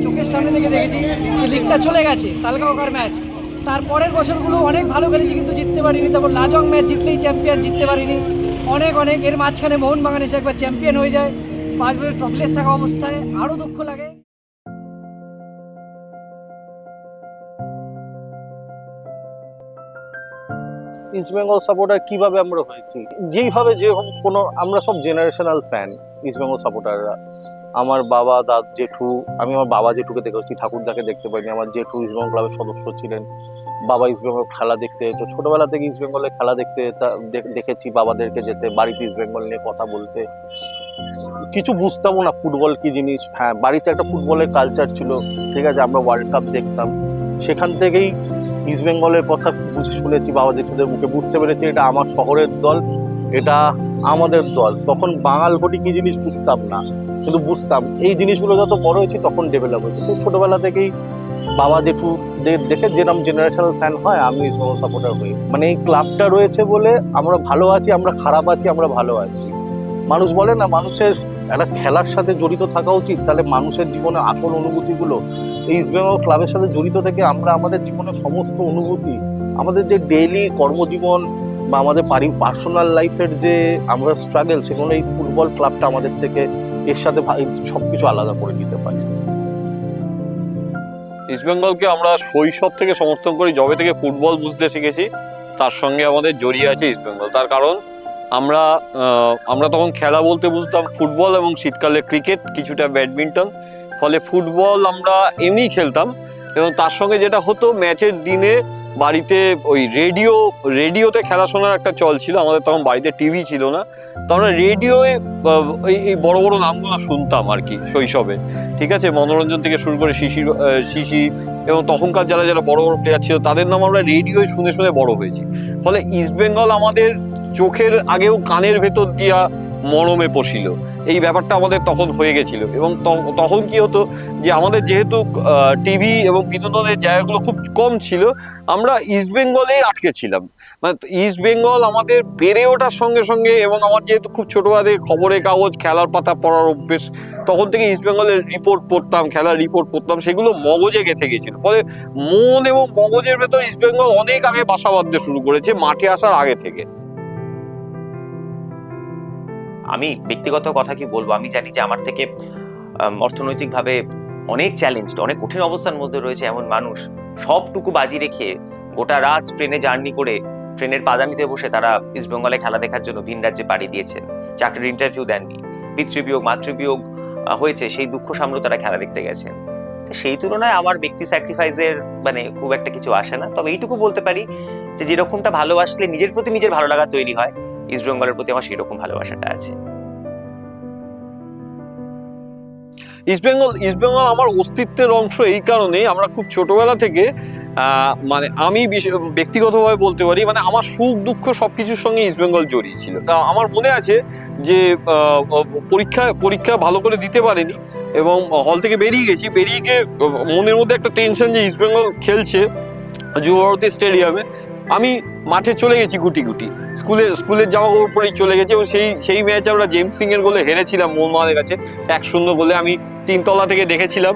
চোখের সামনে থেকে দেখেছি যে লিগটা চলে গেছে, সালগাঁওকার ম্যাচ। তারপরের বছরগুলো অনেক ভালো খেলেছি কিন্তু জিততে পারিনি। তারপর লাজং ম্যাচ জিতলেই চ্যাম্পিয়ন, জিততে পারিনি। অনেক এর মাঝখানে মোহনবাগান এসে একবার চ্যাম্পিয়ন হয়ে যায় 5 বছর টপলেস থাকা অবস্থায়, আরও দুঃখ লাগে। ইস্ট বেঙ্গল সাপোর্টার কিভাবে আমরা হয়েছি, যেইভাবে যে কোনো আমরা সব জেনারেশনাল ফ্যান ইস্ট বেঙ্গল সাপোর্টাররা। আমার বাবা জেঠু, আমি আমার বাবা জেঠুকে দেখেছি, ঠাকুরদাকে দেখতে পাইনি। আমার জেঠু ইস্ট বেঙ্গল ক্লাবের সদস্য ছিলেন, বাবা ইস্ট বেঙ্গল খেলা দেখতে যেত, ছোটবেলা থেকে ইস্ট বেঙ্গলের খেলা দেখতে দেখেছি বাবাদেরকে যেতে, বাড়িতে ইস্ট বেঙ্গল নিয়ে কথা বলতে। কিছু বুঝতামও না ফুটবল কি জিনিস। হ্যাঁ, বাড়িতে একটা ফুটবলের কালচার ছিল, ঠিক আছে, আমরা ওয়ার্ল্ড কাপ দেখতাম। সেখান থেকেই ইস্ট বেঙ্গলের কথা শুনেছি বাবা জেঠুদের মুখে, বুঝতে পেরেছি এটা আমার শহরের দল, এটা আমাদের দল। তখন বাঙাল ঘটি কি জিনিস বুঝতাম না, কিন্তু বুঝতাম। এই জিনিসগুলো যত বড় হয়েছি তখন ডেভেলপ হয়েছে। তো ছোটবেলা থেকেই বাবা জেঠু দেখে যেরকম জেনারেশনাল ফ্যান হয়, আমি ইস্ট বেঙ্গল সাপোর্টার হই। মানে এই ক্লাবটা রয়েছে বলে আমরা ভালো আছি, আমরা খারাপ আছি, আমরা ভালো আছি। মানুষ বলে না, মানুষের একটা খেলার সাথে জড়িত থাকা উচিত, তাহলে মানুষের জীবনে আসল অনুভূতিগুলো এই ইস্ট বেঙ্গল ক্লাবের সাথে জড়িত থেকে আমরা আমাদের জীবনের সমস্ত অনুভূতি, আমাদের যে ডেইলি কর্মজীবন বা আমাদের পার্সোনাল লাইফের যে আমরা স্ট্রাগল, সেগুলো এই ফুটবল ক্লাবটা আমাদের থেকে এর সাথে সবকিছু আলাদা করে দিতে পারে। ইস্টবেঙ্গলকে আমরা শৈশব থেকে সমর্থন করি, যবে থেকে ফুটবল বুঝতে শিখেছি তার সঙ্গে আমাদের জড়িয়ে আছে ইস্টবেঙ্গল। তার কারণ আমরা তখন খেলা বলতে বুঝতাম ফুটবল এবং শীতকালে ক্রিকেট, কিছুটা ব্যাডমিন্টন। ফলে ফুটবল আমরা এমনিই খেলতাম, এবং তার সঙ্গে যেটা হতো ম্যাচের দিনে বাড়িতে ওই রেডিওতে খেলা শোনার একটা চল ছিল। আমাদের তখন বাড়িতে টিভি ছিল না, তো আমরা রেডিওয়ে এই বড় বড় নামগুলো শুনতাম আর কি শৈশবে। ঠিক আছে, মনোরঞ্জন থেকে শুরু করে শিশির এবং তখনকার যারা যারা বড় বড় প্লেয়ার ছিল তাদের নাম আমরা রেডিওয় শুনে শুনে বড় হয়েছি। ফলে ইস্টবেঙ্গল আমাদের চোখের আগেও কানের ভেতর দিয়া মরমে পশিল, এই ব্যাপারটা আমাদের তখন হয়ে গেছিল। এবং তখন কি হতো যে আমাদের যেহেতু টিভি এবং বিনোদনের জায়গাগুলো খুব কম ছিল, আমরা ইস্টবেঙ্গলেই আটকে ছিলাম। মানে ইস্টবেঙ্গল আমাদের বেড়ে ওঠার সঙ্গে সঙ্গে, এবং আমার যেহেতু খুব ছোটবেলা থেকে খবরের কাগজ খেলার পাতা পড়ার অভ্যেস, তখন থেকে ইস্টবেঙ্গলের রিপোর্ট পড়তাম, খেলার রিপোর্ট পড়তাম, সেগুলো মগজে গেঁথে গেছিল। ফলে মন এবং মগজের ভেতর ইস্টবেঙ্গল অনেক আগে বাসা বাঁধতে শুরু করেছে, মাঠে আসার আগে থেকে। আমি ব্যক্তিগত কথা কি বলবো, আমি জানি যে আমার থেকে অর্থনৈতিকভাবে অনেক চ্যালেঞ্জ, অনেক কঠিন অবস্থার মধ্যে রয়েছে এমন মানুষ সবটুকু বাজি রেখে গোটা রাত ট্রেনে জার্নি করে ট্রেনের পাদানিতে বসে তারা ইস্টবেঙ্গলে খেলা দেখার জন্য ভিন রাজ্যে পাড়ি দিয়েছেন। চাকরির ইন্টারভিউ দেননি, পিতৃবিয়োগ মাতৃবিয়োগ হয়েছে, সেই দুঃখ সামলেও তারা খেলা দেখতে গেছেন। সেই তুলনায় আমার ব্যক্তি স্যাক্রিফাইসের মানে খুব একটা কিছু আসে না। তবে এইটুকু বলতে পারি যে যেরকমটা ভালোবাসলে নিজের প্রতি নিজের ভালো লাগা তৈরি হয়, ইস্টবেঙ্গলের প্রতি আমার সেরকম ভালোবাসাটা আছে। ইস্টবেঙ্গল আমার অস্তিত্বের অংশ এই কারণেই, আমরা খুব ছোটবেলা থেকে মানে আমি ব্যক্তিগতভাবে বলতে পারি, মানে আমার সুখ দুঃখ সবকিছুর সঙ্গে ইস্টবেঙ্গল জড়িয়ে ছিল। আমার মনে আছে যে পরীক্ষা ভালো করে দিতে পারেনি এবং হল থেকে বেরিয়ে গিয়ে মনের মধ্যে একটা টেনশন যে ইস্টবেঙ্গল খেলছে যুবভারতী স্টেডিয়ামে। আমি মাঠে চলে গেছি গুটি স্কুলের জামা কাপড় পরেই চলে গেছি, এবং সেই ম্যাচ আমরা জেমস সিং এর গোলে হেরেছিলাম মোহনবাগানের কাছে 1-0 গোলে। আমি 3 তলা থেকে দেখেছিলাম।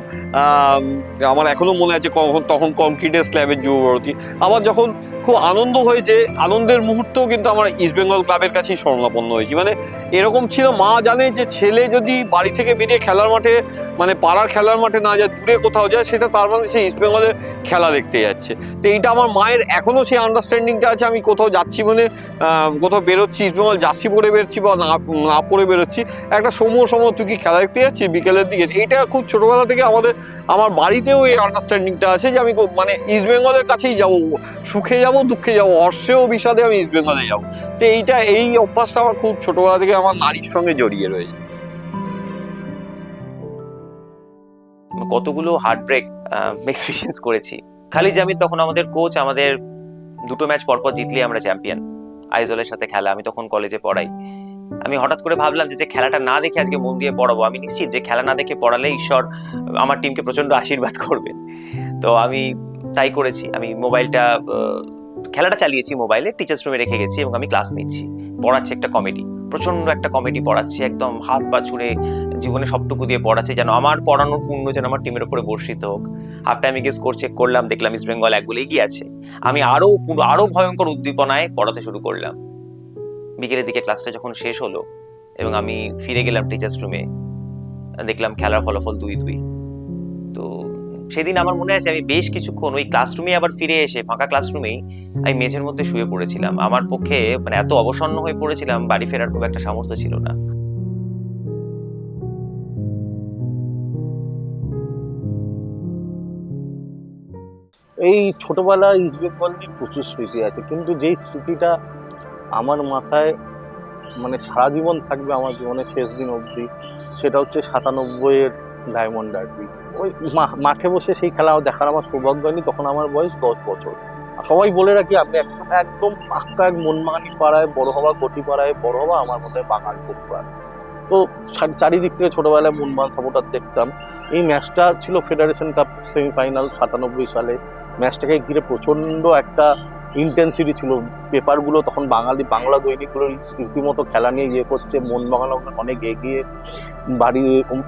আমার এখনো মনে আছে তখন কংক্রিটের স্ল্যাবের যুবভারতী। আবার যখন খুব আনন্দ হয়েছে, আনন্দের মুহূর্তেও কিন্তু আমার ইস্টবেঙ্গল ক্লাবের কাছেই শরণাপন্ন হয়েছি। মানে এরকম ছিল, মা জানে যে ছেলে যদি বাড়ি থেকে বেরিয়ে খেলার মাঠে, মানে পাড়ার খেলার মাঠে না যায়, দূরে কোথাও যায়, সেটা তার মানে সে ইস্টবেঙ্গলের খেলা দেখতে যাচ্ছে। তো এইটা আমার মায়ের এখনো সেই আন্ডারস্ট্যান্ডিংটা আছে। আমি কোথাও যাচ্ছি মানে কোথাও বেরোচ্ছি, ইস্টবেঙ্গল জার্সি পরে বেরোচ্ছি বা না পরে বেরোচ্ছি, একটা সময় তুই কি খেলা দেখতে যাচ্ছি বিকেলের দিকে, এইটা খুব ছোটবেলা থেকে আমার বাড়িতেও এই আন্ডারস্ট্যান্ডিংটা আছে যে আমি মানে ইস্টবেঙ্গলের কাছেই যাবো, সুখে যাবো দুঃখে যাবো, হর্ষেও বিষাদে আমি ইস্টবেঙ্গলে যাবো। তো এই অভ্যাসটা আমার খুব ছোটবেলা থেকে আমার নারীর সঙ্গে জড়িয়ে রয়েছে। কতগুলো হার্টব্রেক এক্সপিরিয়েন্স করেছি। খালিদ জামিল তখন আমাদের কোচ, আমাদের 2টো ম্যাচ পরপর জিতলে আমরা চ্যাম্পিয়ন। আইজলের সাথে খেলা, আমি তখন কলেজে পড়াই। আমি হঠাৎ করে ভাবলাম যে খেলাটা না দেখে আজকে মন দিয়ে পড়াবো। আমি নিশ্চিত যে খেলা না দেখে পড়ালে ঈশ্বর আমার টিমকে প্রচন্ড আশীর্বাদ করবেন। তো আমি তাই করেছি। আমি খেলাটা চালিয়েছি মোবাইলে, টিচার্স রুমে রেখে গেছি এবং আমি ক্লাস নিচ্ছি। পড়াচ্ছে একটা কমেডি, প্রচন্ড একটা কমেডি পড়াচ্ছে, একদম হাত পা ছুড়ে জীবনে সবটুকু দিয়ে পড়াচ্ছে, যেন আমার পড়ানোর পুণ্য যেন আমার টিমের উপরে বর্ষিত হোক। হাফ টাইমে গিয়ে স্কোর চেক করলাম, দেখলাম ইস্ট বেঙ্গল 1 গোলে এগিয়ে আছে। আমি আরো ভয়ঙ্কর উদ্দীপনায় পড়াতে শুরু করলাম। বিকেলের দিকে ক্লাসটা যখন শেষ হলো এবং আমি ফিরে গেলাম টিচার্স রুমে, দেখলাম খেলার ফলাফল 2-2। তো সেদিন আমার মনে আছে আমি বেশ কিছুক্ষণ ওই ক্লাসরুমে আবার ফিরে এসে ফাঁকা ক্লাসরুমেই আমি মেঝের মধ্যে শুয়ে পড়েছিলাম। আমার পক্ষে মানে এত অবসন্ন হয়ে পড়েছিলাম, বাড়ি ফেরার খুব একটা সামর্থ্য ছিল না। এই ছোটবেলায় ইস্ট বেঙ্গল নিয়ে প্রচুর স্মৃতি আছে, কিন্তু যেই স্মৃতিটা আমার মাথায় মানে সারা জীবন থাকবে আমার জীবনের শেষ দিন অবধি, সেটা হচ্ছে 97-এর ডায়মন্ড ডার্বি। ওই মাঠে বসে সেই খেলা দেখার আমার সৌভাগ্য হয়নি, তখন আমার বয়স 10 বছর। সবাই বলে রাখি আমি একদম পাক্কা এক মনমানি পাড়ায় বড় হওয়া, গটি পাড়ায় বড় হওয়া, আমার মধ্যে বাঙাল পরিবার। তো চারিদিক থেকে ছোটবেলায় মোহনবাগান সাপোর্টার দেখতাম। এই ম্যাচটা ছিল ফেডারেশন কাপ সেমিফাইনাল 97 সালে। ম্যাচটাকে ঘিরে প্রচন্ড একটা ইন্টেন্সিটি ছিল। পেপারগুলো তখন বাংলা দৈনিকগুলো রীতিমতো খেলা নিয়ে ইয়ে করছে, মোহনবাগান অনেক এগিয়ে। বাড়ি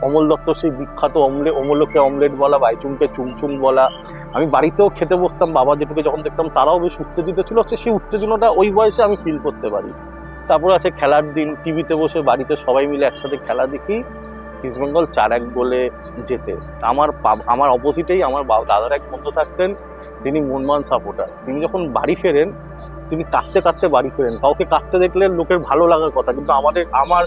অমল দত্ত সেই বিখ্যাত অমলকে অমলেট বলা, বাইচুংকে চুংচুং বলা। আমি বাড়িতেও খেতে বসতাম, বাবা জেঠুকে যখন দেখতাম তারাও বেশ উত্তেজিত ছিল, সেই উত্তেজনাটা ওই বয়সে আমি ফিল করতে পারি। তারপরে আছে খেলার দিন, টিভিতে বসে বাড়িতে সবাই মিলে একসাথে খেলা দেখি, ইস্ট বেঙ্গল 4-1 গোলে জেতে। আমার অপোজিটেই আমার দাদার এক বন্ধু থাকতেন, তিনি মোহনবাগান সাপোর্টার। তিনি যখন বাড়ি ফেরেন, তিনি কাঁদতে কাঁদতে বাড়ি ফেরেন। কাউকে কাঁদতে দেখলে লোকের ভালো লাগার কথা, কিন্তু আমার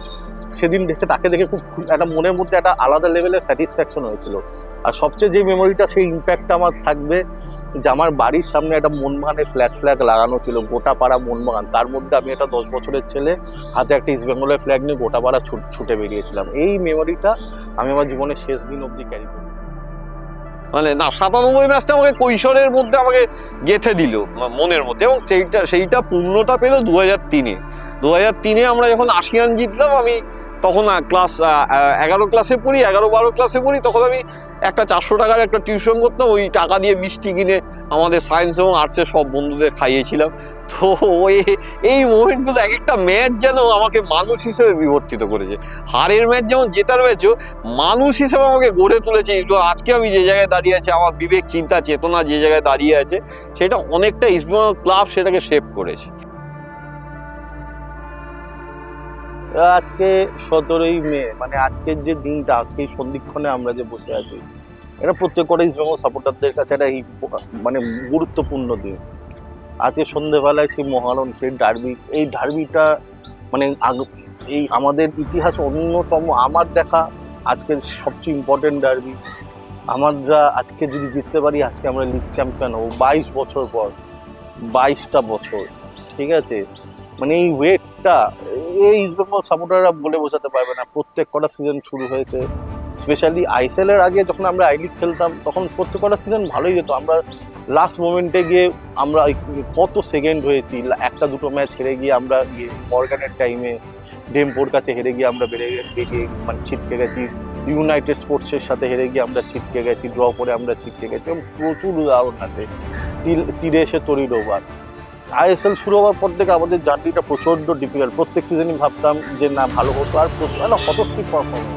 সেদিন তাকে দেখে খুব একটা মনের মধ্যে একটা আলাদা লেভেলের স্যাটিসফ্যাকশন হয়েছিল। আর সবচেয়ে যে মেমোরিটা, সেই ইম্প্যাক্টটা আমার থাকবে যে আমার বাড়ির সামনে একটা মোহনবাগানের ফ্ল্যাগ লাগানো ছিল, গোটা পাড়া মোহনবাগান। তার মধ্যে আমি একটা 10 বছরের ছেলে, হাতে একটা ইস্ট বেঙ্গলের ফ্ল্যাগ নিয়ে গোটা পাড়া ছুটে বেরিয়েছিলাম। এই মেমোরিটা আমি আমার জীবনের শেষ দিন অবধি ক্যারি করি। মানে না, 97 ম্যাচটা আমাকে কৈশোরের মধ্যে আমাকে গেঁথে দিল মনের মধ্যে, এবং সেইটা পূর্ণতা পেল 2003-এ আমরা যখন আসিয়ান জিতলাম। আমি তখন ক্লাস 11 ক্লাসে পড়ি, 11-12 ক্লাসে পড়ি। তখন আমি একটা 400 টাকার একটা টিউশন করতাম, ওই টাকা দিয়ে মিষ্টি কিনে আমাদের সায়েন্স এবং আর্টসের সব বন্ধুদের খাইয়েছিলাম। তো এই মোমেন্টগুলো, এক একটা ম্যাচ যেন আমাকে মানুষ হিসেবে বিবর্তিত করেছে। হারের ম্যাচ যেমন, জেতার ম্যাচও মানুষ হিসেবে আমাকে গড়ে তুলেছে। আজকে আমি যে জায়গায় দাঁড়িয়ে আছি, আমার বিবেক, চিন্তা, চেতনা যে জায়গায় দাঁড়িয়ে আছে, সেটা অনেকটা ইস্ট বেঙ্গল ক্লাব সেটাকে শেপ করেছে। আজকে 17ই মে, মানে আজকের যে দিনটা, আজকে এই সন্ধিক্ষণে আমরা যে বসে আছি, এটা প্রত্যেকটা ইস্ট বেঙ্গল সাপোর্টারদের কাছে একটা মানে গুরুত্বপূর্ণ দিন। আজকে সন্ধ্যেবেলায় সেই মহারণ, সেই ডার্বি, এই ডার্বিটা মানে এই আমাদের ইতিহাসে অন্যতম আমার দেখা আজকের সবচেয়ে ইম্পর্টেন্ট ডার্বি। আমরা আজকে যদি জিততে পারি, আজকে আমরা লিগ চ্যাম্পিয়ন হবো 22 বছর পর। 22টা বছর, ঠিক আছে? মানে এই ওয়েটটা এই ইস্ট বেঙ্গল সাপোর্টাররা বলে বোঝাতে পারবে না। প্রত্যেক কটা সিজন শুরু হয়েছে, স্পেশালি আইএসএল এর আগে যখন আমরা আই লিগ খেলতাম, তখন প্রত্যেক কটা সিজন ভালোই যেত। আমরা লাস্ট মোমেন্টে গিয়ে আমরা কত সেকেন্ড হয়েছি, একটা দুটো ম্যাচ হেরে গিয়ে আমরা মর্গানের টাইমে ডেমপোর কাছে হেরে গিয়ে আমরা বেরিয়ে মানে ছিটকে গেছি। ইউনাইটেড স্পোর্টসের সাথে হেরে গিয়ে আমরা ছিটকে গেছি, ড্র করে আমরা ছিটকে গেছি। এবং প্রচুর উদাহরণ আছে, তীরে এসে তড়িৎ ওভার। আইএসএল শুরু হওয়ার পর থেকে আমাদের জার্নিটা প্রচণ্ড ডিফিকাল্ট। প্রত্যেক সিজনই ভাবতাম যে না ভালো হতো, আর হতশ্রী পারফরমেন্স।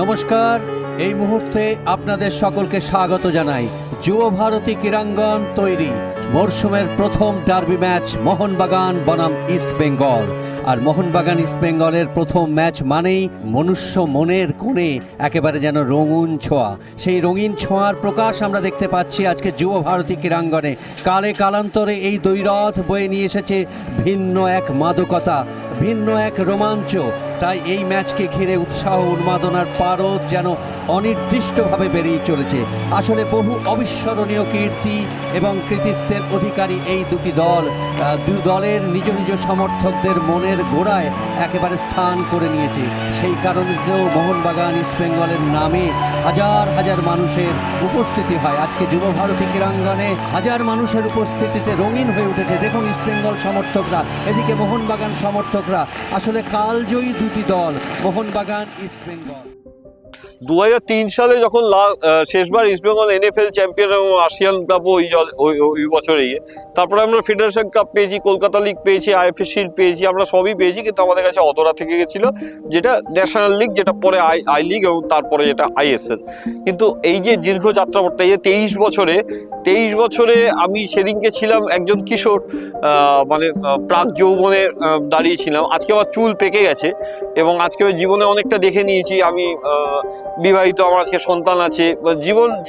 নমস্কার, এই মুহূর্তে আপনাদের সকলকে স্বাগত জানাই। যুব ভারতী ক্রীড়াঙ্গন তৈরি, মরশুমের প্রথম ডার্বি ম্যাচ মোহনবাগান বনাম ইস্ট বেঙ্গল। আর মোহনবাগান ইস্ট বেঙ্গলের প্রথম ম্যাচ মানেই মনুষ্য মনের কোণে একেবারে যেন রঙিন ছোঁয়া। সেই রঙিন ছোঁয়ার প্রকাশ আমরা দেখতে পাচ্ছি আজকে যুব ভারতী ক্রীড়াঙ্গনে। কালে কালান্তরে এই দ্বৈরথ বয়ে নিয়ে এসেছে ভিন্ন এক মাদকতা, ভিন্ন এক রোমাঞ্চ। তাই এই ম্যাচকে ঘিরে উৎসাহ উন্মাদনার পারদ যেন অনির্দিষ্টভাবে বেরিয়ে চলেছে। আসলে বহু অবিস্মরণীয় কীর্তি এবং কৃতিত্বের অধিকারী এই দুটি দল, দুই দলের নিজ নিজ সমর্থকদের মনের গোড়ায় একেবারে স্থান করে নিয়েছে। সেই কারণে তো মোহনবাগান ইস্ট বেঙ্গলের নামে হাজার হাজার মানুষের উপস্থিতি হয়। আজকে যুব ভারতী ক্রীড়াঙ্গনে হাজার মানুষের উপস্থিতিতে রঙিন হয়ে উঠেছে। দেখুন ইস্ট বেঙ্গল সমর্থকরা, এদিকে মোহনবাগান সমর্থকরা। আসলে কালজয়ী দুটি দল, মোহনবাগান ইস্ট বেঙ্গল। 2003 সালে যখন শেষবার ইস্টবেঙ্গল NFL চ্যাম্পিয়ন এবং আসিয়ান কাপ ওই বছরেই, তারপরে আমরা ফেডারেশন কাপ পেয়েছি, কলকাতা লিগ পেয়েছি, আইএফএ শিল্ড পেয়েছি, আমরা সবই পেয়েছি, কিন্তু আমাদের কাছে অতটা থেকে গেছিল যেটা ন্যাশনাল লিগ, যেটা পরে আই লিগ এবং তারপরে যেটা ISL। কিন্তু এই যে দীর্ঘ যাত্রাপথটা, এই যে 23 বছরে আমি সেদিনকে ছিলাম একজন কিশোর, মানে প্রাক যৌবনে দাঁড়িয়েছিলাম। আজকে আমার চুল পেকে গেছে এবং আজকে আমি জীবনে অনেকটা দেখে নিয়েছি। আমি বিবাহিত, আমার আজকে সন্তান আছে,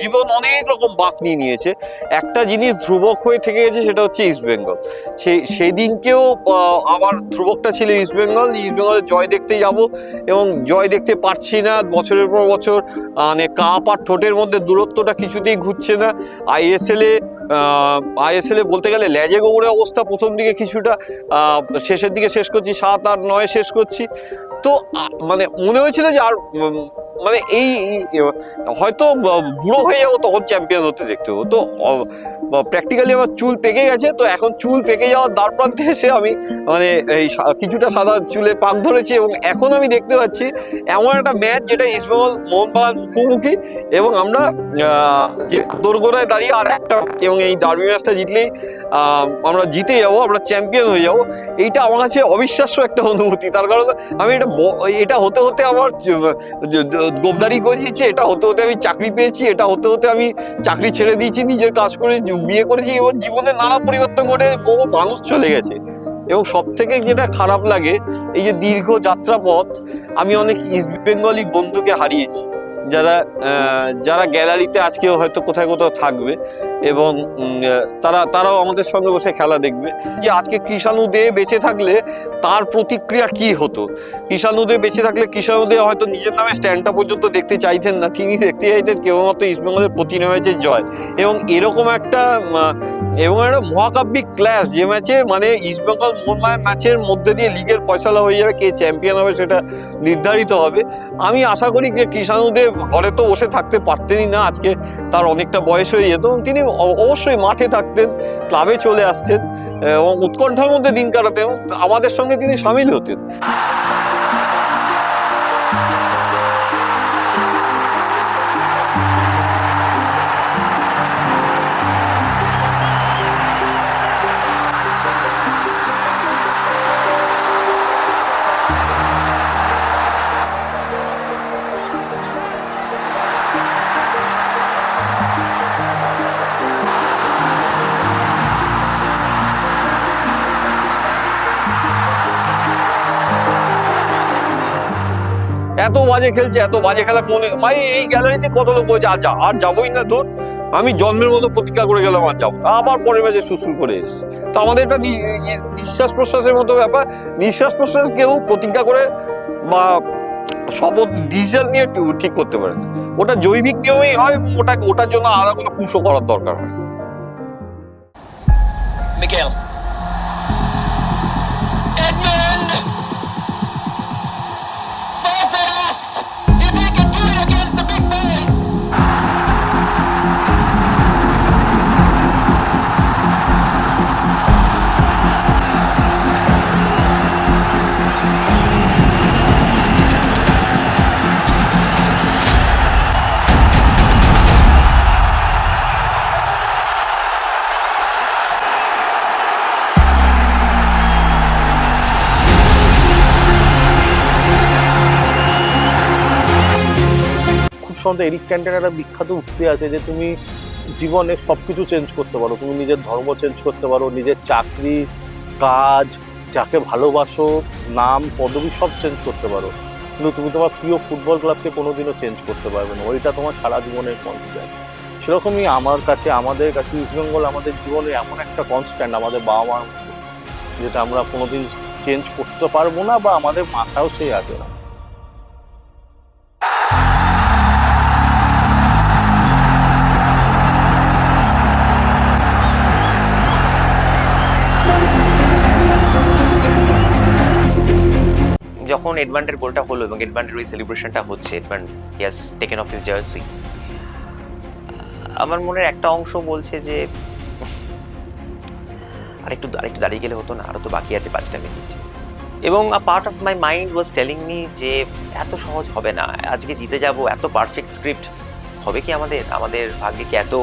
জীবন অনেক রকম বাঁক নিয়ে নিয়েছে। একটা জিনিস ধ্রুবক হয়ে থেকে গেছে, সেটা হচ্ছে ইস্টবেঙ্গল। সেদিনকেও আমার ধ্রুবকটা ছিল ইস্টবেঙ্গলের জয় দেখতে যাব এবং জয় দেখতে পারছি না। বছরের পর বছর মানে কাপ আর ঠোঁটের মধ্যে দূরত্বটা কিছুতেই ঘুরছে না। আইএসএলে বলতে গেলে লেজে গোবরে অবস্থা। প্রথম দিকে কিছুটা, শেষের দিকে শেষ করছি 7, 8, 9 শেষ করছি। তো মানে মনে হয়েছিল যে আর মানে এই হয়তো বুড়ো হয়ে যাবো, তখন চ্যাম্পিয়ন হতে দেখতে হবো। তো প্র্যাকটিক্যালি আমার চুল পেকে গেছে। তো এখন চুল পেকে যাওয়ার দ্বার প্রান্তে এসে আমি মানে এই কিছুটা সাদা চুলে পাক ধরেছি এবং এখন আমি দেখতে পাচ্ছি এমন একটা ম্যাচ যেটা ইস্টবেঙ্গল মোহনবাগান মুখোমুখি, এবং আমরা যে দোরগোড়ায় দাঁড়িয়ে আর একটা, এবং এই ডার্বি ম্যাচটা জিতলেই আমরা জিতে যাবো, আমরা চ্যাম্পিয়ন হয়ে যাবো। এইটা আমার কাছে অবিশ্বাস্য একটা অনুভূতি। তার কারণ আমি এটা হতে হতে আমার গোবদারি গজিয়েছে, এটা হতে হতে আমি চাকরি পেয়েছি, এটা হতে হতে আমি চাকরি ছেড়ে দিয়েছি, নিজের কাজ করে বিয়ে করেছি এবং জীবনে নানা পরিবর্তন করে বহু মানুষ চলে গেছে। এবং সব থেকে যেটা খারাপ লাগে, এই যে দীর্ঘ যাত্রাপথ, আমি অনেক ইস্ট বেঙ্গলি বন্ধুকে হারিয়েছি, যারা গ্যালারিতে আজকেও হয়তো কোথাও থাকবে এবং তারাও আমাদের সঙ্গে বসে খেলা দেখবে। যে আজকে কৃষাণু দে বেঁচে থাকলে তার প্রতিক্রিয়া কি হতো। কৃষাণু দে বেঁচে থাকলে কৃষাণু দে হয়তো নিজের নামে স্ট্যান্ডটা পর্যন্ত দেখতে চাইতেন না, তিনি দেখতে চাইতেন কেবলমাত্র ইস্টবেঙ্গলের প্রতিটি ম্যাচের জয়। এবং এরকম একটা মহাকাব্যিক ক্ল্যাশ, যে ম্যাচে মানে ইস্টবেঙ্গল মোহনবাগান ম্যাচের মধ্যে দিয়ে লিগের ফয়সালা হয়ে যাবে, কে চ্যাম্পিয়ন হবে সেটা নির্ধারিত হবে। আমি আশা করি যে কৃষাণু দে ঘরে তো বসে থাকতে পারতেনই না, আজকে তার অনেকটা বয়স হয়ে যেত, তিনি অবশ্যই মাঠে থাকতেন, ক্লাবে চলে আসতেন এবং উৎকণ্ঠার মধ্যে দিন কাটাতেন, আমাদের সঙ্গে তিনি সামিল হতেন। এত বাজে খেলছে, এত বাজে খেলা কোন ভাই, এই গ্যালারিতে কত লোক বলছে আর যাবোই না তোর। আমি জন্মের মতো প্রতিজ্ঞা করে গেলাম আর যাবো, আবার পরের ম্যাচে সুসুর করে এসেছি। তো আমাদের এটা নিঃশ্বাস প্রশ্বাসের মতো ব্যাপার। নিঃশ্বাস প্রশ্বাস কেউ প্রতিজ্ঞা করে বা শপথ ডিসিশন নিয়ে ঠিক করতে পারে না, ওটা জৈবিক নিয়মেই হয় এবং ওটার জন্য আলাদা কোনো পুষো করার দরকার হয়। Miguel. Edmund! First they asked if he could do it against the big boys. সম্বন্ধে এরিক ক্যান্টনের একটা বিখ্যাত উক্তি আছে যে তুমি জীবনে সবকিছু চেঞ্জ করতে পারো, তুমি নিজের ধর্ম চেঞ্জ করতে পারো, নিজের চাকরি, কাজ, যাকে ভালোবাসো, নাম, পদবি সব চেঞ্জ করতে পারো, কিন্তু তুমি তোমার প্রিয় ফুটবল ক্লাবকে কোনোদিনও চেঞ্জ করতে পারবে না। ওইটা তোমার সারা জীবনের কনস্ট্যান্ট। সেরকমই আমার কাছে, আমাদের কাছে ইস্টবেঙ্গল আমাদের জীবনে এমন একটা কনস্ট্যান্ট, আমাদের বাবা মার মতো, যেটা আমরা কোনোদিন চেঞ্জ করতে পারবো না বা আমাদের মাথাও সেই আসে না। যখন এডমান্ডের গোলটা হলো এবং এডমান্ডের ওই সেলিব্রেশনটা হচ্ছে, Edmund he has taken of his jersey, আমার মনের একটা অংশ বলছে যে আরেকটু দাঁড়িয়ে গেলে হতো না, আরো তো বাকি আছে 5টা মিনিট। এবং আ part of my mind was telling me যে এত সহজ হবে না, আজকে জিতে যাব, এত পারফেক্ট স্ক্রিপ্ট হবে কি আমাদের ভাগ্যে কি এত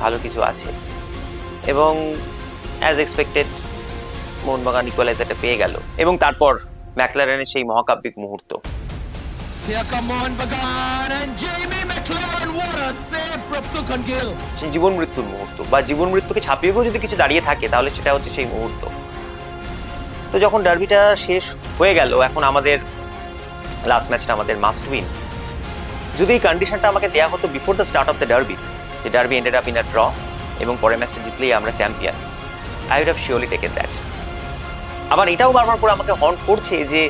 ভালো কিছু আছে। এবং অ্যাজ এক্সপেক্টেড মোহনবাগান ইকুয়ালাইজারটা পেয়ে গেল এবং তারপর ম্যাকলারেনের সেই মহাকাব্যিক মুহূর্ত। Here come Mohan and Jamie McLaren. What a save from Sukhan Gill. সেই জীবন মৃত্যুর মুহূর্ত বা জীবন মৃত্যুকে ছাপিয়ে গিয়েও যদি কিছু দাঁড়িয়ে থাকে তাহলে সেটা হচ্ছে সেই মুহূর্ত। তো যখন ডার্বিটা শেষ হয়ে গেল, এখন আমাদের লাস্ট ম্যাচটা আমাদের মাস্ট উইন। যদি এই কন্ডিশনটা আমাকে দেওয়া হতো before the start of the derby, যে derby ended up in a draw এবং পরের ম্যাচটা জিতলেই আমরা champion, I would have surely taken that. আবার এটাও বারবার করে আমাকে হন্ট করছে যে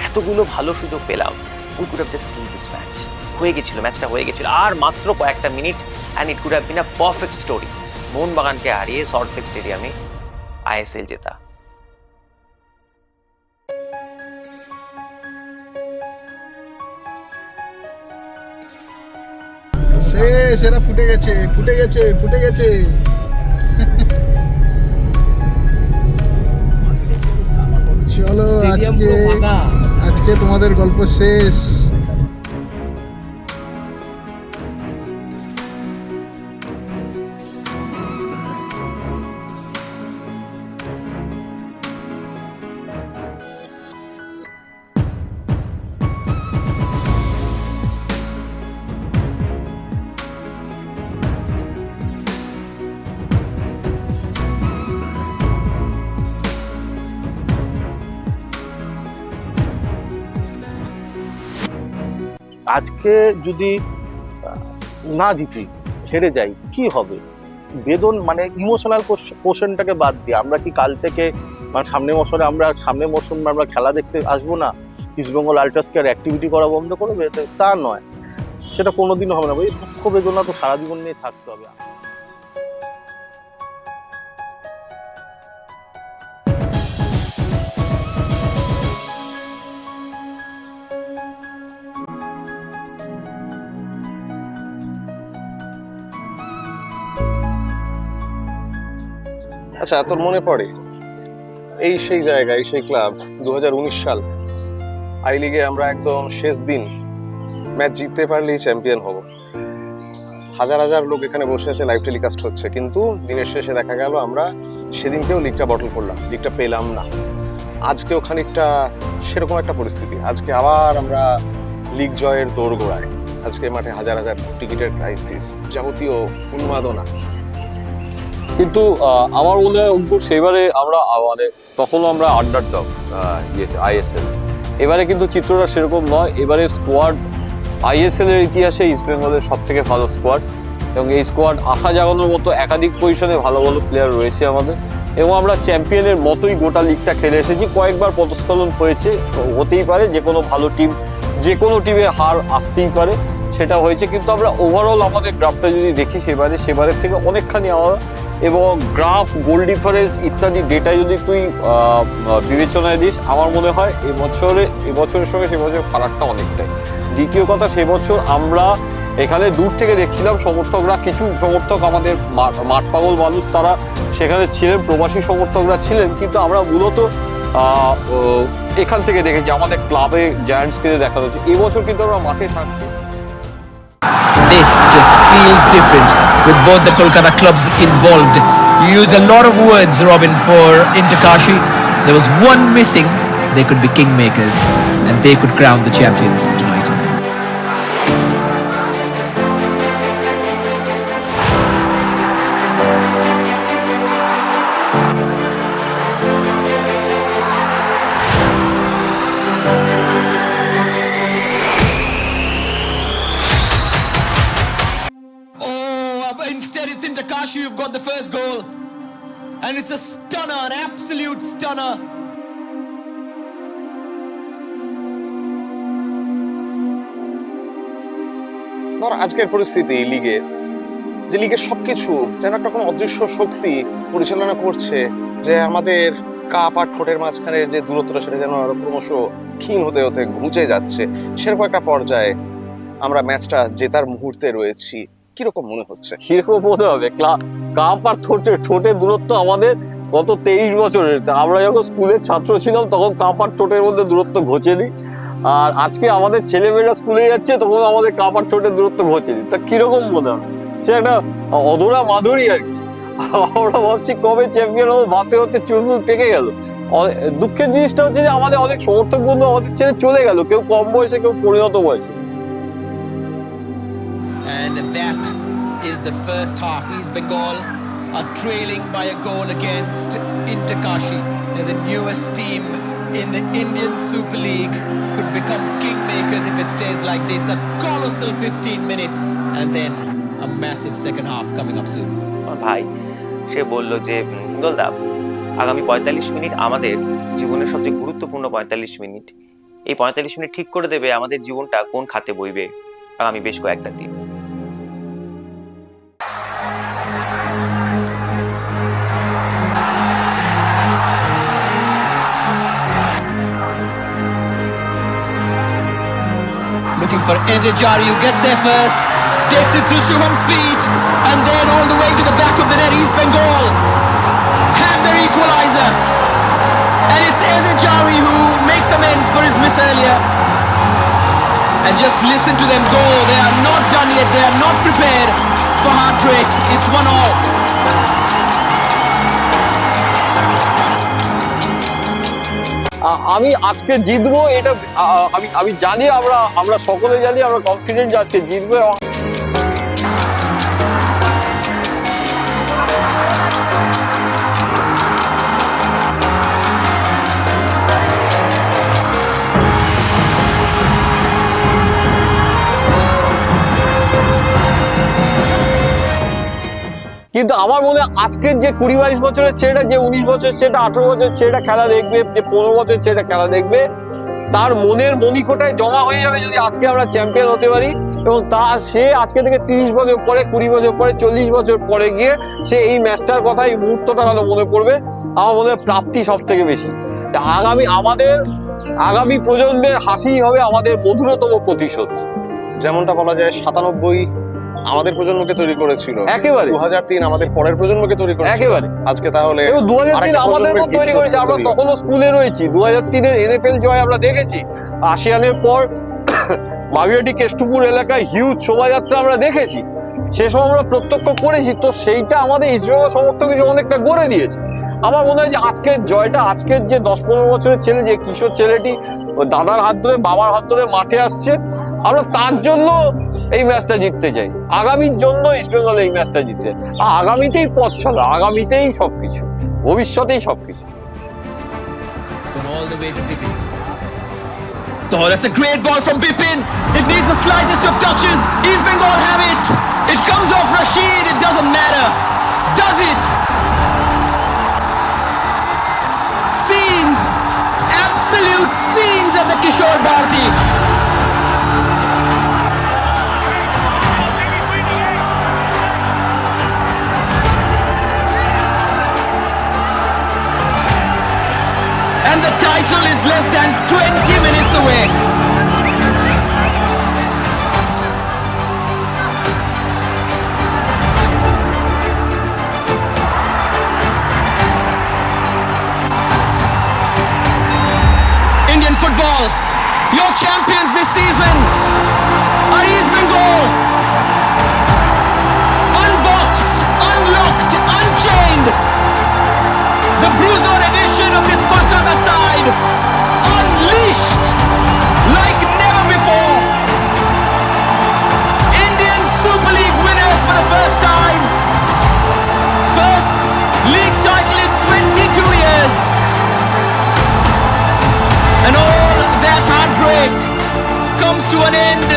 এতগুলো ভালো সুযোগ পেলাম, we could have just kill this match. হয়ে গেছিল, ম্যাচটা হয়ে গেছিল, আর মাত্র কয়েকটা minute and it could have been a perfect story. মোহনবাগানকে হারিয়ে সল্টলেক স্টেডিয়ামে আইএসএল জেতা। শেষ, এরা ফুটে গেছে। চলো আজকে তোমাদের গল্প শেষ। আজকে যদি না জিতি, হেরে যাই, কি হবে? বেদন মানে ইমোশনাল পোর্শনটাকে বাদ দিয়ে আমরা কি কাল থেকে মানে সামনের মরশুমে আমরা খেলা দেখতে আসবো না? ইস্টবেঙ্গল আল্ট্রাসকে আর অ্যাক্টিভিটি করা বন্ধ করবে? তা নয়, সেটা কোনোদিনও হবে না। এই দুঃখ বেদনা তো সারা জীবন নিয়ে থাকতে হবে। আচ্ছা, তোর মনে পড়ে এই সেই জায়গায়, সেই ক্লাব 2019 সাল আই লিগে আমরা একদম শেষ দিন ম্যাচ জিততে পারলেই চ্যাম্পিয়ন হব। হাজার হাজার লোক এখানে বসে আছে, লাইভ টেলিকাস্ট হচ্ছে, কিন্তু দিনের শেষে দেখা গেল আমরা সেদিনকেও লিগটা বটল করলাম, লিগটা পেলাম না। আজকেও খানিকটা সেরকম একটা পরিস্থিতি। আজকে আবার আমরা লিগ জয়ের দোরগোড়ায়। আজকে মাঠে হাজার হাজার টিকিটের ক্রাইসিস, যাবতীয় উন্মাদনা। কিন্তু আমার মনে হয় অঙ্কুর সেবারে আমরা মানে তখনও আমরা আন্ডারডগ আইএসএল। এবারে কিন্তু চিত্রটা সেরকম নয়। এবারে স্কোয়াড আইএসএল এর ইতিহাসে ইস্টবেঙ্গলের সব থেকে ভালো স্কোয়াড, এবং এই স্কোয়াড আশা জাগানোর মতো একাধিক পজিশনে ভালো ভালো প্লেয়ার রয়েছে আমাদের, এবং আমরা চ্যাম্পিয়নের মতোই গোটা লিগটা খেলে এসেছি। কয়েকবার পদস্খলন হয়েছে, হতেই পারে, যে কোনো ভালো টিম যে কোনো টিমে হার আসতেই পারে, সেটা হয়েছে। কিন্তু আমরা ওভারঅল আমাদের গ্রাফটা যদি দেখি সেবারের থেকে অনেকখানি আলাদা, এবং গ্রাফ, গোল ডিফারেন্স ইত্যাদি ডেটা যদি তুই বিবেচনায় দিস, আমার মনে হয় এবছরের সঙ্গে সে বছরের ফারাকটা অনেকটাই। দ্বিতীয় কথা, সে বছর আমরা এখানে দূর থেকে দেখছিলাম সমর্থকরা, কিছু সমর্থক আমাদের মাঠ পাগল মানুষ, তারা সেখানে ছিলেন, প্রবাসী সমর্থকরা ছিলেন, কিন্তু আমরা মূলত এখান থেকে দেখেছি, আমাদের ক্লাবে জায়ান্টসকে দেখানো হচ্ছে। এবছর কিন্তু আমরা মাঠে থাকছি। This just feels different with both the Kolkata clubs involved. You used a lot of words, Robin, for Interkashi. There was one missing. They could be kingmakers and they could crown the champions tonight. Instead, it's Interkashi who've got the first goal. And it's a stunner, an absolute stunner. ধর আজকের পরিস্থিতি লিগের, যে লিগের সবকিছু যেন একটা কোনো অদৃশ্য শক্তি পরিচালনা করছে, যে আমাদের কাপ আর ঠোঁটের মাঝখানের যে দূরত্বটা সেটা যেন আরো ক্রমশ ক্ষীণ হতে হতে ঘুচে যাচ্ছে। সেরকম একটা পর্যায়ে আমরা ম্যাচটা জেতার মুহূর্তে রয়েছি। কিরকম মনে হচ্ছে? কিরকম মনে হবে? কাপ আর ঠোঁটের দূরত্ব আমাদের গত 23 বছরের। তা আমরা যখন স্কুলের ছাত্র ছিলাম তখন কাপ আর ঠোঁটের মধ্যে দূরত্ব ঘোচেনি, আর আজকে আমাদের ছেলেমেয়েরা স্কুলে যাচ্ছে তখন আমাদের কাপ আর ঠোঁটের দূরত্ব ঘোচেনি। তা কিরকম মনে হয়? সে একটা অধরা মাধুরী আর কি। আমরা ভাবছি কবে চ্যাম্পিয়ন হবো, ভাবতে ভাবতে চুলমুল পেকে গেল। দুঃখের জিনিসটা হচ্ছে যে আমাদের অনেক সমর্থক বন্ধু আমাদের ছেড়ে চলে গেল, কেউ কম বয়সে, কেউ পরিণত বয়সে। And that is the first half. East Bengal are trailing by a goal against Interkashi. They're the newest team in the Indian Super League. Could become kingmakers if it stays like this. A colossal 15 minutes and then a massive second half coming up soon. আমার ভাই সে বলল যে হিন্দলদা, আগামী 45 minute আমাদের জীবনের সবচেয়ে গুরুত্বপূর্ণ 45 minute. এই 45 মিনিট ঠিক করে দেবে আমাদের জীবনটা কোন খাতে বইবে আগামী বেশ কয়েকটা দিন। Looking for Ezejari, who gets there first, takes it through Shubham's feet, and then all the way to the back of the net. East Bengal have their equalizer, and it's Ezejari who makes amends for his miss earlier. And just listen to them go. They are not done yet. They are not prepared for heartbreak. It's 1-1. আমি আজকে জিতবো, এটা আমি জানি, আমরা সকলে জানি, আমরা কনফিডেন্ট যে আজকে জিতবো। কিন্তু আমার মনে হয় আজকের যে 20-22 বছরের ছেলেটা, যে 19 বছর ছেলেটা, 18 বছর ছেলেটা খেলা দেখবে, যে 15 বছর ছেলেটা খেলা দেখবে, তার মনের মণিকোটায় জমা হয়ে যাবে যদি আজকে আমরা চ্যাম্পিয়ন হতে পারি। এবং সে আজকে থেকে 30 বছর পরে, 20 বছর পরে, 40 বছর পরে গিয়ে সে এই ম্যাচটার কথা, এই মুহূর্তটা ভালো মনে পড়বে। আমার মনে হয় প্রাপ্তি সব থেকে বেশি। আগামী প্রজন্মের হাসি হবে আমাদের মধুরতম প্রতিশোধ। যেমনটা বলা যায় 97 আমাদের প্রজন্মকে তৈরি করেছিল, একেবারে 2003 আমাদের পরের প্রজন্মকে তৈরি করেছিল, একেবারে আজকে তাহলে 2003 আমাদের তৈরি করেছে। আমরা তখনও স্কুলে রয়েছি। 2003-এর NFL জয় আমরা দেখেছি। আসিয়ানের পর মাগুরাটি কেষ্টপুর এলাকায় হিউজ শোভাযাত্রা আমরা দেখেছি, সে সময় আমরা প্রত্যক্ষ করেছি। তো সেইটা আমাদের ইস্টবেঙ্গল সমর্থক হিসেবে অনেকটা গড়ে দিয়েছে। আমার মনে হয় যে আজকের জয়টা, আজকের যে 10-15 বছরের ছেলে, যে কিশোর ছেলেটি দাদার হাত ধরে, বাবার হাত ধরে মাঠে আসছে, আমরা তার জন্য এই ম্যাচটা জিততে চাই। আগামীর জন্য ইস্টবেঙ্গল এই ম্যাচটা জিততে, আগামীতেই পথ চলা, আগামীতেই সবকিছু, ভবিষ্যতেই সবকিছু। All the way to Bipin. Oh, that's a great ball from Bipin. It needs the slightest of touches. East Bengal have it. It comes off Rashid. It doesn't matter. Does it? Scenes. Absolute scenes at the Kishore Bharati. And the title is less than 20 minutes away. Indian football, your champions this season are East Bengal. Unboxed, unlocked, unchained. The Blue Zone edition of this Kolkata side, unleashed like never before. Indian Super League winners for the first time. First league title in 22 years. And all that heartbreak comes to an end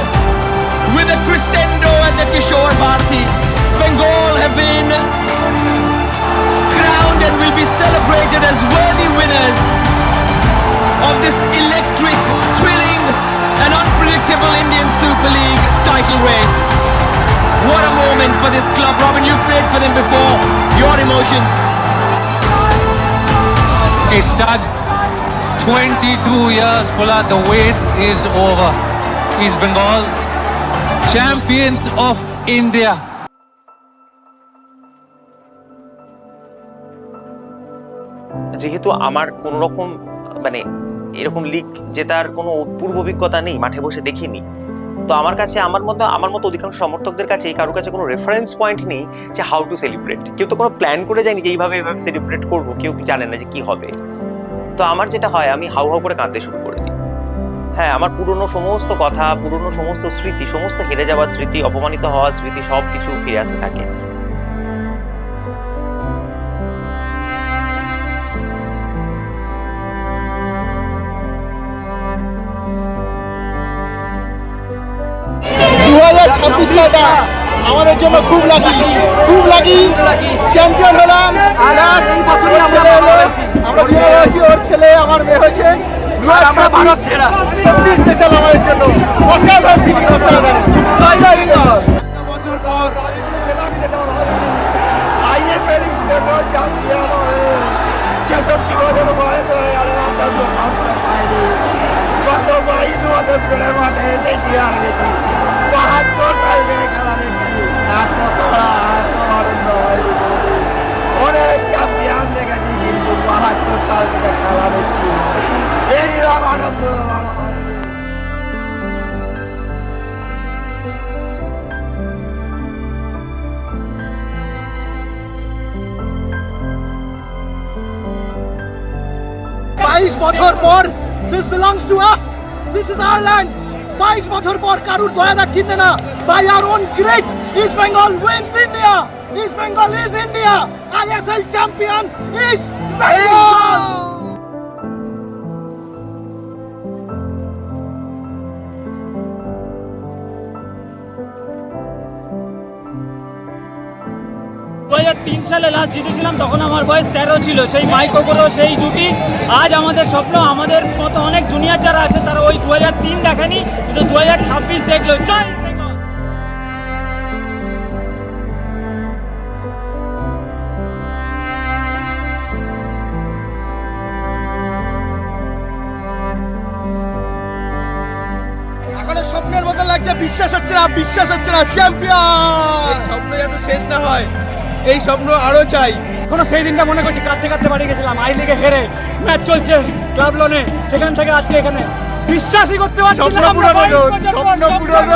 with a crescendo at the Kishore Bharati. Bengal have been crowned and will be celebrated as worthy winners of this electric, thrilling and unpredictable Indian Super League title race. What a moment for this club. Robin, you've played for them before. Your emotions? It's done. 22 years, Pula, the wait is over. East Bengal, champions of India. যেহেতু আমার কোনো রকম মানে এরকম league জেতার কোনো পূর্ব অভিজ্ঞতা নেই, মাঠে বসে দেখিনি, তো আমার কাছে আমার মতো অধিকাংশ সমর্থকদের কাছে কারোর কাছে কোনো রেফারেন্স পয়েন্ট নেই যে হাউ টু সেলিব্রেট। কেউ তো কোনো প্ল্যান করে যায়নি যে এইভাবে সেলিব্রেট করবো, কেউ জানে না যে কি হবে। তো আমার যেটা হয়, আমি হাউ হাউ করে কাঁদতে শুরু করে দিই। হ্যাঁ, আমার পুরনো সমস্ত কথা, পুরনো সমস্ত স্মৃতি, সমস্ত হেরে যাওয়ার স্মৃতি, অপমানিত হওয়ার স্মৃতি, সব কিছু ফিরে আসতে থাকে। সালটা আমাদের জন্য খুব লাগি চ্যাম্পিয়ন হলাম। এই বছরই আমরা হয়েছি, আমরা দুজনে হয়েছি, ওর ছেলে আমার মেয়ে হয়েছে। আমরা ভারত সেরা। সত্যি স্পেশাল আমাদের জন্য, অসাধারণ ফিনিশ, অসাধারণ। জয় জয় বেঙ্গল। বছর পর আইএসএল বেঙ্গল চ্যাম্পিয়ন হয়ে 66 বছর বয়স হয়ে গেল, আমরা তো ফার্স্টটা পাইনি। গত 22 বছর ধরে মাঠে এসেছি আর গেছি, 72 সাল ধরে খেলা দেখছি। এত কড়া, এত আনন্দ হয়নি। অনেক চ্যাম্পিয়ন দেখেছি, কিন্তু 72 সাল থেকে খেলা দেখছি, এইরকম আনন্দ হয়নি। বছর পর this belongs to us, this is our land. 22 বছর পর কারুর দয়া কিনবে না, by our own grit, East Bengal wins India. East Bengal is India. ISL champion is Bengal. সালে লাস্ট জিতেছিলাম, তখন আমার বয়স 13 ছিল। সেই মাইক ওগোরো, সেই জুটি আজ আমাদের স্বপ্ন। আমাদের মতো অনেক জুনিয়র যারা আছে তারা ওই 2003 দেখেনি, কিন্তু 2026 দেখলো। জয় বেঙ্গল। এখন স্বপ্নের মতো লাগছে, বিশ্বাস হচ্ছে না চ্যাম্পিয়ন। এই স্বপ্ন যাতে শেষ না হয়, এই স্বপ্ন আরো চাই। এখনো সেই দিনটা মনে করছি, কাঁদতে বাড়ি গেছিলাম। আই লিগে হেরে ম্যাচ চলছে ক্লাব লোনে, সেখান থেকে আজকে এখানে বিশ্বাসই করতে পারছি না। স্বপ্ন পূরণ।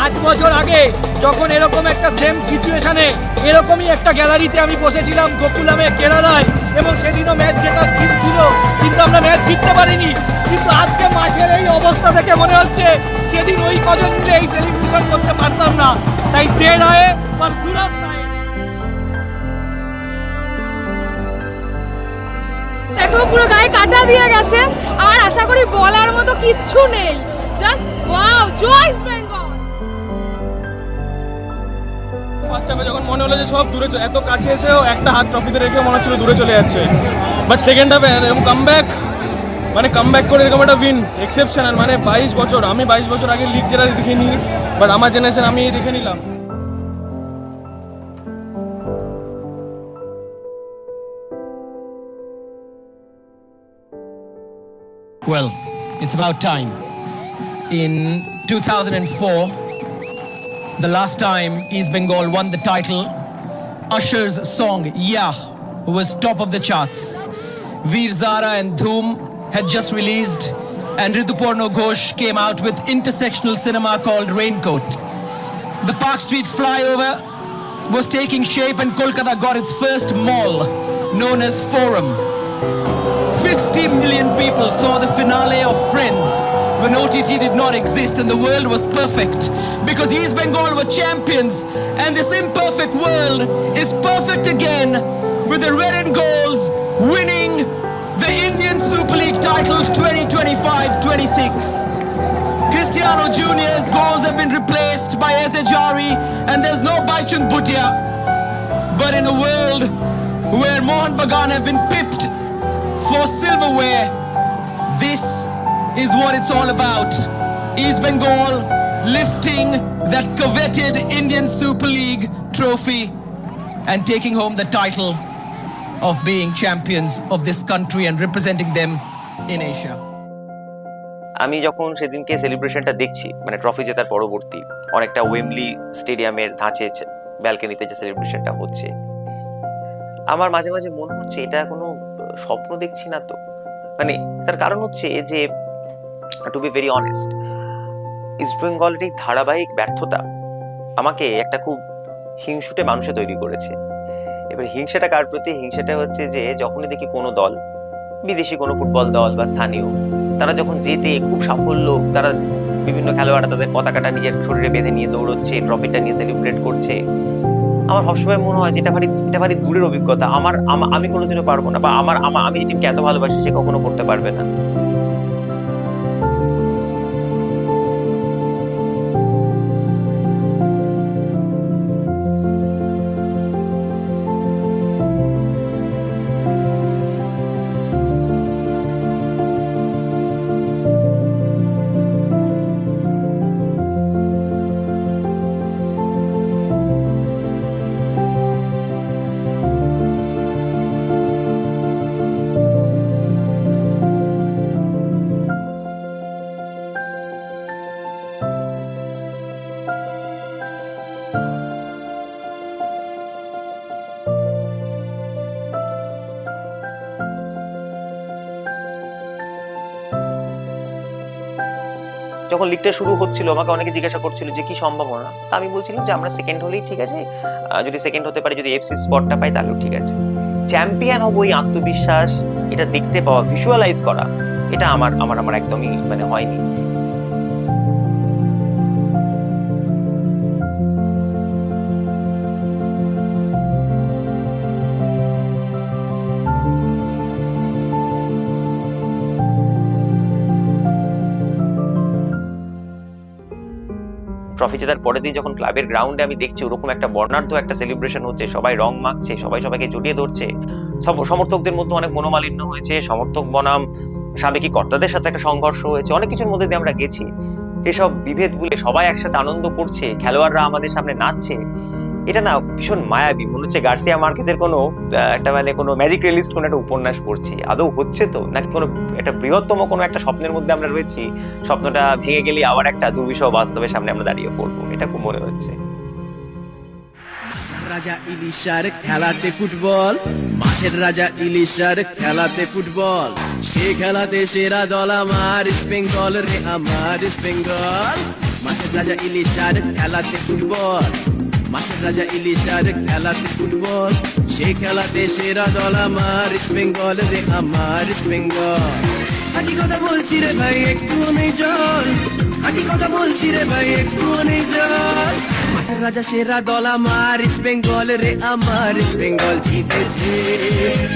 8 বছর আগে যখন এরকম একটা সেম সিচুয়েশনে এরকমই একটা গ্যালারিতে আমি বসেছিলাম গোকুলামে, কেরালায়, এবং সেদিনও ম্যাচ জেতার ছিল, কিন্তু আমরা ম্যাচ জিততে পারিনি। কিন্তু আজকে মাঠের এই অবস্থা থেকে মনে হচ্ছে সেদিন ওই কজন মিলে এই সেলিব্রেশন করতে পারতাম না। তাই দেড় হয় বা দুরাস্তায়। দেখো পুরো গায়ে কাটা দিয়ে গেছে, আর আশা করি বলার মতো কিচ্ছু নেই। জাস্ট ওয়াও, জয় ইস্ট বেঙ্গল। ফার্স্ট হাফে যখন মনে হলো যে সব দূরে, এত কাছে এসেও একটা হাত ট্রফিতে রেখে মনে হচ্ছিল দূরে চলে যাচ্ছে, বাট সেকেন্ড হাফে এরকম কামব্যাক করে এরকম একটা উইন এক্সেপশনাল। মানে 22 বছর, আমি 22 বছর আগে লিগ জেতা দেখিনি, বাট আমার জেনারেশন আমি দেখে নিলাম। Well, it's about time. In 2004, the last time East Bengal won the title, Usher's song Yeah was top of the charts. Veer Zara and Dhoom had just released, and Rituparno Ghosh came out with intersectional cinema called Raincoat. The Park Street flyover was taking shape, and Kolkata got its first mall, known as Forum. 50 million people saw the finale of Friends when OTT did not exist and the world was perfect, because East Bengal were champions, and this imperfect world is perfect again with the red and golds winning the Indian Super League title 2025-26. Cristiano Jr.'s goals have been replaced by Eze Jari, and there's no Baichung Bhutia. But in a world where Mohan Bagan have been pipped for silverware, this is what it's all about. East Bengal lifting that coveted Indian Super League trophy and taking home the title of being champions of this country and representing them in Asia. আমি যখন সেদিনকে সেলিব্রেশনটা দেখছি, মানে trophy জেতার পরবর্তী, অনেকটা Wembley স্টেডিয়ামের ধাঁচে ব্যালকনিতে যে সেলিব্রেশনটা হচ্ছে, আমার মাঝে মাঝে মনে হচ্ছে এটা কোনো স্বপ্ন দেখছি না তো। মানে তার কারণ হচ্ছে যে, to be very honest, east বেঙ্গলের এই ধারাবাহিক ব্যর্থতা আমাকে একটা খুব হিংসুটে মানুষে তৈরি করেছে। এবার হিংসাটা কার প্রতি? হিংসাটা হচ্ছে যে যখনই দেখি কোনো দল, বিদেশি কোনো ফুটবল দল বা স্থানীয়, তারা যখন জেতে খুব সাফল্য, তারা বিভিন্ন খেলোয়াড়রা তাদের পতাকাটা নিজের শরীরে বেঁধে নিয়ে দৌড়চ্ছে, ট্রফিটা নিয়ে সেলিব্রেট করছে, আমার সবসময় মনে হয় যে এটা ভারী দূরের অভিজ্ঞতা। আমি কোনোদিনও পারবো না, বা আমি যে টিমকে এত ভালোবাসি সে কখনো করতে পারবে না। যখন লিগটা শুরু হচ্ছিল আমাকে অনেকে জিজ্ঞাসা করছিল যে কি সম্ভাবনা, তা আমি বলছিলাম যে আমরা সেকেন্ড হলেই ঠিক আছে, যদি সেকেন্ড হতে পারি, যদি এফসি স্পটটা পাই তাহলেও ঠিক আছে। চ্যাম্পিয়ন হবো এই আত্মবিশ্বাস, এটা দেখতে পাওয়া, ভিজুয়ালাইজ করা, এটা আমার একদমই মানে হয়নি। ট্রফি জেতার পরের দিন যখন ক্লাবের গ্রাউন্ডে আমি দেখছি ওরকম একটা বর্ণাঢ্য একটা সেলিব্রেশন হচ্ছে, সবাই রং মাখছে, সবাই সবাইকে জড়িয়ে ধরছে, সব সমর্থকদের মধ্যে অনেক মনোমালিন্য হয়েছে, সমর্থক বনাম সাবেকি কর্তাদের সাথে একটা সংঘর্ষ হয়েছে, অনেক কিছুর মধ্যে দিয়ে আমরা গেছি। এসব বিভেদ ভুলে সবাই একসাথে আনন্দ করছে, খেলোয়াড়রা আমাদের সামনে নাচছে, এটা না ভীষণ মায়াবী। মনে হচ্ছে গার্সিয়া মার্কেজের কোনো একটা মানে কোনো ম্যাজিক রিয়েলিস্ট কোনো একটা উপন্যাস পড়ছি। আদৌ হচ্ছে তো, নাকি কোনো একটা বৃহত্তম কোনো একটা স্বপ্নের মধ্যে আমরা রয়েছি, স্বপ্নটা ভেঙে গেলে আবার একটা দুর্বিষহ বাস্তবের সামনে আমরা দাঁড়িয়ে পড়বো, এটা খুব মনে হচ্ছে। রাজা ইলিশার খেলাতে ফুটবল, মাঠের রাজা ইলিশার খেলাতে ফুটবল, সে খেলাতে সেরা দল আমার ইস্ট বেঙ্গল রে, আমার ইস্ট বেঙ্গল। মাঠের রাজা ইলিশার খেলাতে ফুটবল, মাঠের রাজা ইলিশার খেলাতে ফুটবল, সে খেলাতে সেরা দল আমার ইস্ট বেঙ্গল রে, আমার ইস্ট বেঙ্গল। খাঁটি কথা বলছি রে ভাই, একটু নেই জল, খাঁটি কথা বলছি রে ভাই, একটু নেই জল। মাঠের রাজা সেরা দল আমার ইস্ট বেঙ্গল রে, আমার ইস্ট বেঙ্গল। জিতেছে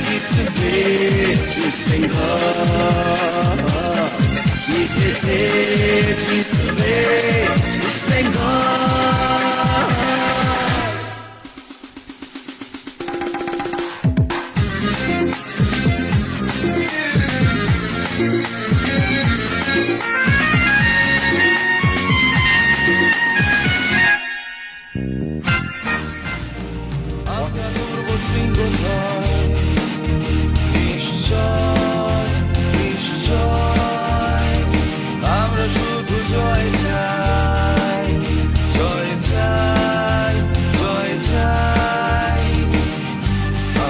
জিতবে ইস্ট বেঙ্গল, জিতেছে জিতবে ইস্ট বেঙ্গল। আমরা শুধু জয় চাই, জয় চাই, জয় চাই,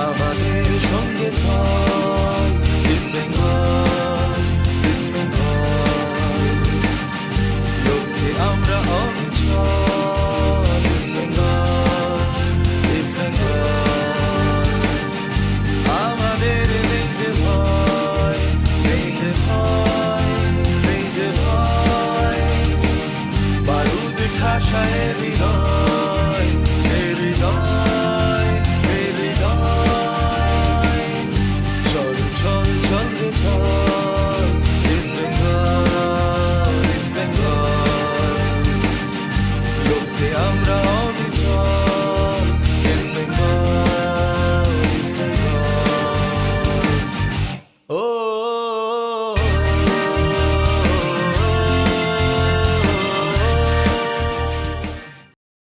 আমাদের সঙ্গে